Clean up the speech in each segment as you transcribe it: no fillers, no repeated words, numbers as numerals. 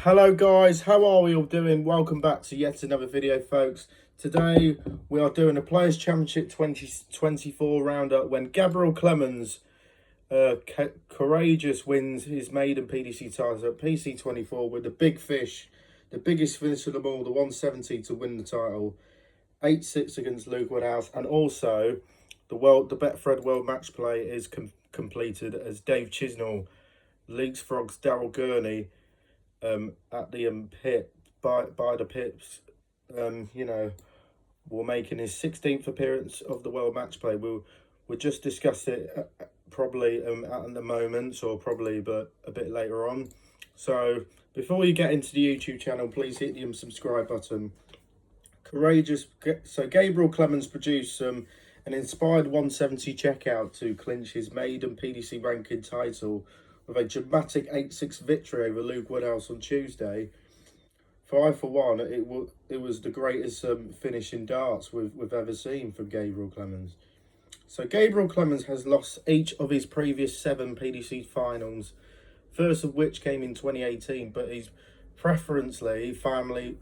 Hello guys, how are we all doing? Welcome back to yet another video, folks. Today we are doing a Players Championship 2024 roundup when Gabriel Clemens courageous wins his maiden PDC title at PC24 with the big fish, the biggest finish of them all, the 170 to win the title, 8-6 against Luke Woodhouse, and also the Betfred World Matchplay is completed as Dave Chisnall leapfrogs Daryl Gurney at the pit by the pips. We're making his 16th appearance of the World Matchplay. We'll just discuss it probably at the moment, or probably but a bit later on. So before you get into the YouTube channel, please hit the subscribe button. So Gabriel Clemens produced an inspired 170 checkout to clinch his maiden PDC ranking title with a dramatic 8-6 victory over Luke Woodhouse on Tuesday. For one, it was the greatest finish in darts we've ever seen from Gabriel Clemens. So Gabriel Clemens has lost each of his previous 7 PDC finals, first of which came in 2018, but his preference family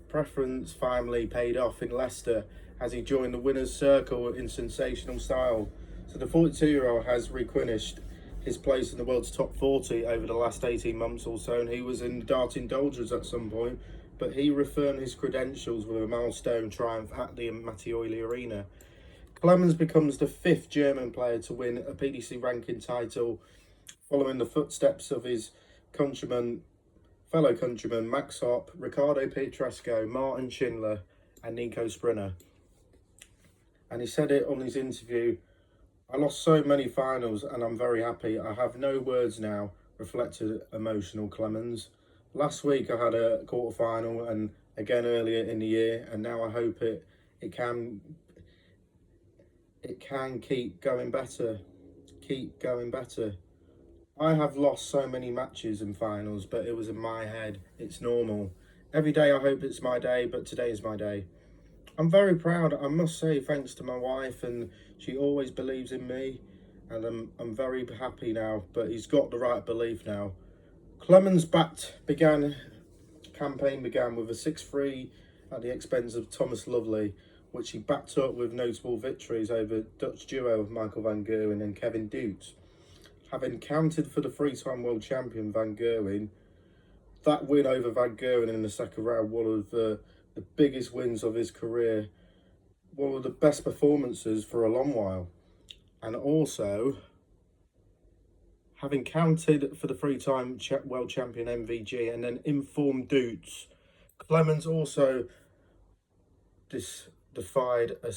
paid off in Leicester as he joined the winner's circle in sensational style. So the 42-year-old has relinquished his place in the world's top 40 over the last 18 months or so, and he was in the darting doldrums at some point, but he reaffirmed his credentials with a milestone triumph at the Mattioli Arena. Clemens becomes the 5th German player to win a PDC ranking title, following the footsteps of his fellow countrymen Max Hopp, Riccardo Pietrasco, Martin Schindler and Nico Sprinter. And he said it on his interview, "I lost so many finals and I'm very happy. I have no words now," reflected emotional Clemens. "Last week I had a quarter-final and again earlier in the year, and now I hope it can keep going better. I have lost so many matches and finals, but it was in my head. It's normal. Every day I hope it's my day, but today is my day. I'm very proud, I must say, thanks to my wife, and she always believes in me, and I'm very happy now, but he's got the right belief now." Clemens' campaign began with a 6-3 at the expense of Thomas Lovely, which he backed up with notable victories over Dutch duo Michael van Gerwen and Kevin Dukes. Having counted for the 3-time world champion Van Gerwen, that win over Van Gerwen in the second round, one of the biggest wins of his career, one of the best performances for a long while. And also, having counted for the 3-time world champion MVG and then informed Dutz, Clemens also defied a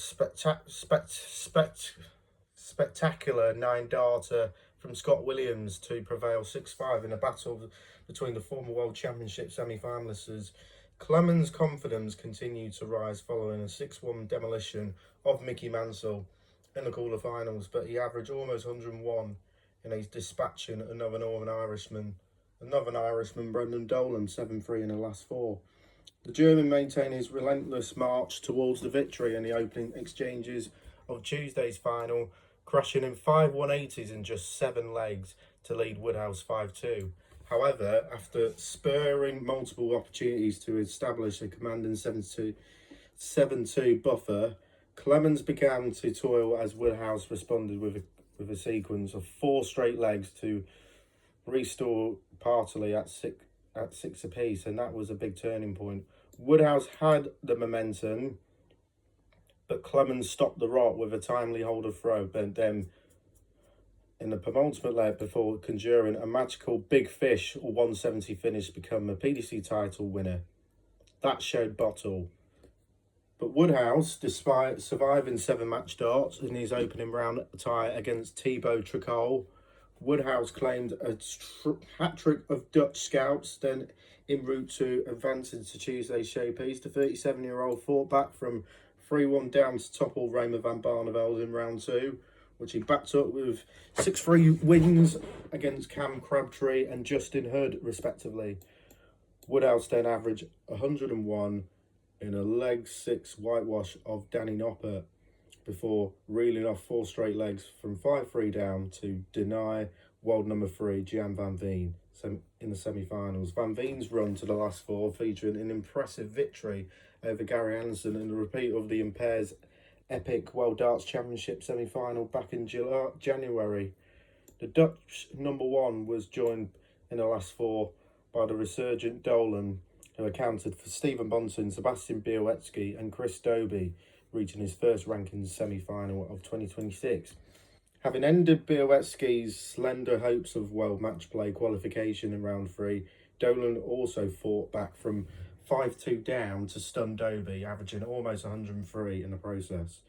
spectacular 9-darter from Scott Williams to prevail 6-5 in a battle between the former World Championship semi-finalists. Clemens' confidence continued to rise following a 6-1 demolition of Mickey Mansell in the quarterfinals, but he averaged almost 101 in his dispatching another Irishman, Brendan Dolan, 7-3 in the last 4. The German maintained his relentless march towards the victory in the opening exchanges of Tuesday's final, crashing in 5 180s in just 7 legs to lead Woodhouse 5-2. However, after spurring multiple opportunities to establish a commanding 7-2 buffer, Clemens began to toil as Woodhouse responded with a sequence of 4 straight legs to restore partly at six apiece, and that was a big turning point. Woodhouse had the momentum, but Clemens stopped the rot with a timely holder throw, but then in the penultimate leg before conjuring a magical big fish or 170 finish to become a PDC title winner. That showed bottle. But Woodhouse, despite surviving 7 match darts in his opening round tie against Thibaut Tricol, Woodhouse claimed a hat-trick of Dutch scouts, then en route to advancing to Tuesday's showpiece. The 37-year-old fought back from 3-1 down to topple Raymond van Barneveld in round 2, which he backed up with 6-3 wins against Cam Crabtree and Justin Hood, respectively. Woodhouse then averaged 101 in a leg 6 whitewash of Danny Noppert before reeling off 4 straight legs from 5-3 down to deny world number 3 Jan van Veen, in the semi-finals. Van Veen's run to the last four, featuring an impressive victory over Gary Anderson and a repeat of the Impairs epic World Darts Championship semi-final back in January. The Dutch number one was joined in the last four by the resurgent Dolan, who accounted for Stephen Bunting, Sebastian Białecki and Chris Dobie, reaching his first rankings semi-final of 2026. Having ended Białecki's slender hopes of World Matchplay qualification in round three, Dolan also fought back from 5-2 down to stun Dobie, averaging almost 103 in the process.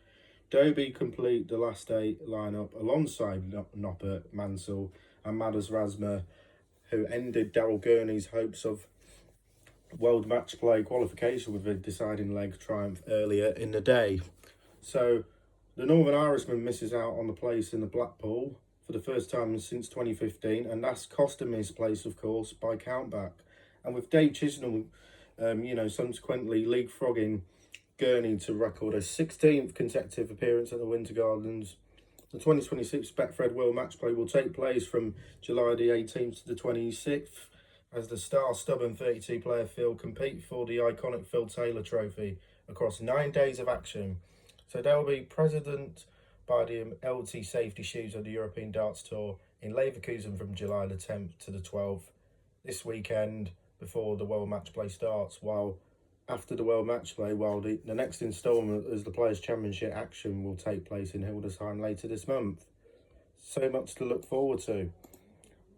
Dobie complete the last eight lineup alongside Noppert, Mansell and Madas Razma, who ended Daryl Gurney's hopes of World Matchplay qualification with a deciding leg triumph earlier in the day. So the Northern Irishman misses out on the place in the Blackpool for the first time since 2015, and that's cost him his place, of course, by countback. And with Dave Chisnall, subsequently leapfrogging Gurney to record a 16th consecutive appearance at the Winter Gardens, the 2026 Betfred World Matchplay will take place from July the 18th to the 26th as the star-stubborn 32-player field compete for the iconic Phil Taylor Trophy across 9 days of action. So they'll be president by the LT Safety Shoes of the European Darts Tour in Leverkusen from July the 10th to the 12th this weekend before the World Matchplay starts, while after the World Matchplay, the next instalment as the Players' Championship action will take place in Hildesheim later this month. So much to look forward to.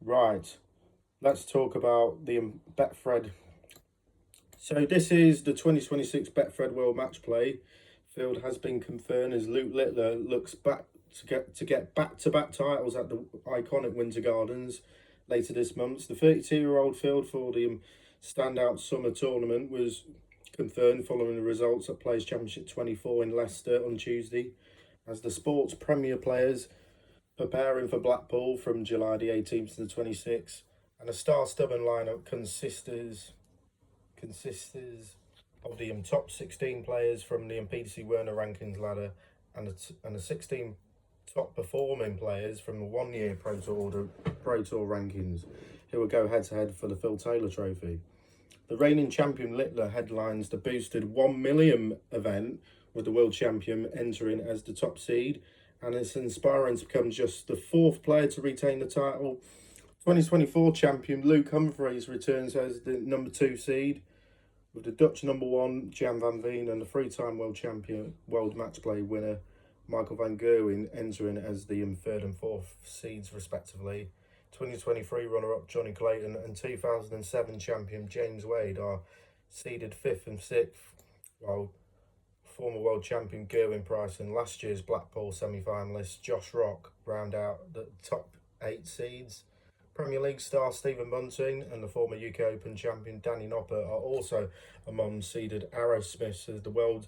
Right, let's talk about the Betfred. So this is the 2026 Betfred World Matchplay. Field has been confirmed as Luke Littler looks back to get back-to-back titles at the iconic Winter Gardens later this month. The 32-year-old field for the standout summer tournament was confirmed following the results at Players' Championship 24 in Leicester on Tuesday, as the sport's premier players preparing for Blackpool from July the 18th to the 26th, and a star-stubborn lineup consists of the top 16 players from the PDC Werner rankings ladder and the 16 top performing players from the one-year Pro Tour rankings, who will go head-to-head for the Phil Taylor Trophy. The reigning champion Littler headlines the boosted 1 million event, with the world champion entering as the top seed, and it's inspiring to become just the fourth player to retain the title. 2024 champion Luke Humphreys returns as the number 2 seed, with the Dutch number 1 Jan van Veen and the 3-time world champion World Matchplay winner Michael van Gerwen entering as the 3rd and 4th seeds respectively. 2023 runner-up Johnny Clayton and 2007 champion James Wade are seeded 5th and 6th, while former world champion Gerwin Price and last year's Blackpool semi-finalist Josh Rock round out the top 8 seeds. Premier League star Stephen Bunting and the former UK Open champion Danny Noppert are also among seeded Arrowsmiths, as the World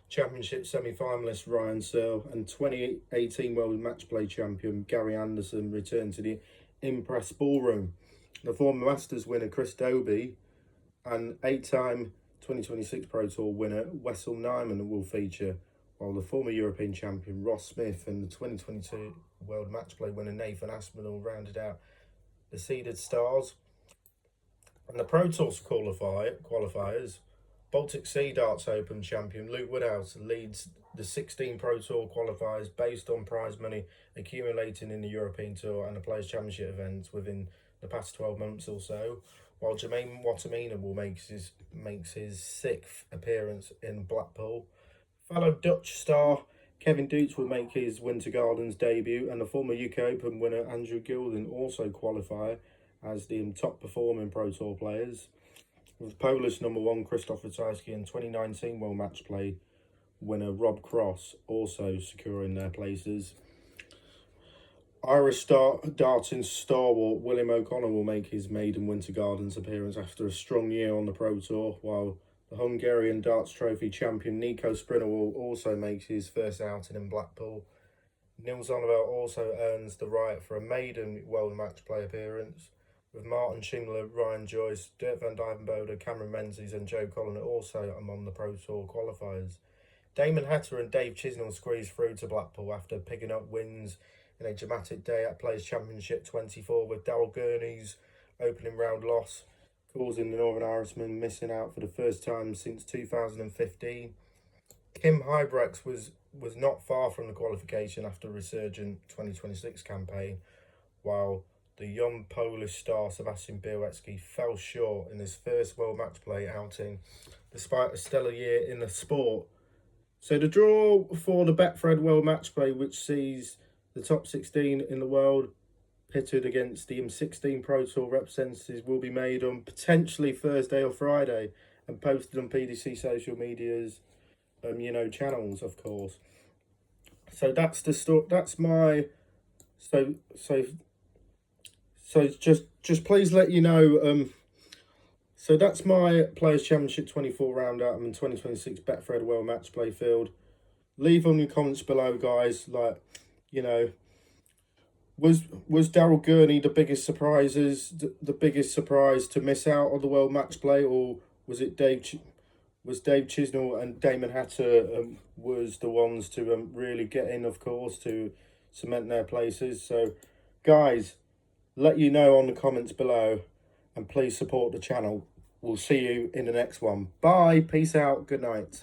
Championship semi-finalist Ryan Searle and 2018 World Matchplay champion Gary Anderson return to the Impress Ballroom. The former Masters winner Chris Dobie and 8-time 2026 Pro Tour winner Wessel Nyman will feature, while the former European champion Ross Smith and the 2022 World Matchplay winner Nathan Aspinall rounded out the seeded stars. And the Pro Tour qualifiers, Baltic Sea Darts Open champion Luke Woodhouse leads the 16 Pro Tour qualifiers based on prize money accumulating in the European Tour and the Players' Championship events within the past 12 months or so, while Jermaine Wattimena will makes his 6th appearance in Blackpool. Fellow Dutch star Kevin Dukes will make his Winter Gardens debut, and the former UK Open winner Andrew Gilden also qualify as the top performing Pro Tour players, with Polish number 1 Krzysztof Ratajski and 2019 World Matchplay winner Rob Cross also securing their places. Irish darting stalwart William O'Connor will make his maiden Winter Gardens appearance after a strong year on the Pro Tour, while the Hungarian Darts Trophy champion Nico Sprinter will also make his first outing in Blackpool. Niels Zonneveld also earns the right for a maiden World Matchplay appearance, with Martin Schindler, Ryan Joyce, Dirk van Dijvenbode, Cameron Menzies and Joe Collin also among the Pro Tour qualifiers. Damon Hatter and Dave Chisnall squeezed through to Blackpool after picking up wins in a dramatic day at Players' Championship 24, with Daryl Gurney's opening round loss, causing the Northern Irishman missing out for the first time since 2015. Kim Huybrechts was not far from the qualification after a resurgent 2026 campaign, while the young Polish star Sebastian Białecki fell short in his first World Matchplay outing, despite a stellar year in the sport. So the draw for the Betfred World Matchplay, which sees the top 16 in the world pitted against the M16 Pro Tour representatives, will be made on potentially Thursday or Friday and posted on PDC social medias, channels, of course. So that's the story. That's my just please let you know. So that's my Players Championship 24 roundup and 2026 Betfred World Matchplay field. Leave on your comments below, guys. Like, was Daryl Gurney the biggest surprises, the biggest surprise to miss out on the World Matchplay, or was it Dave Chisnell and Damon Hatter was the ones to really get in, of course, to cement their places? So, guys, let you know on the comments below, and please support the channel. We'll see you in the next one. Bye. Peace out. Good night.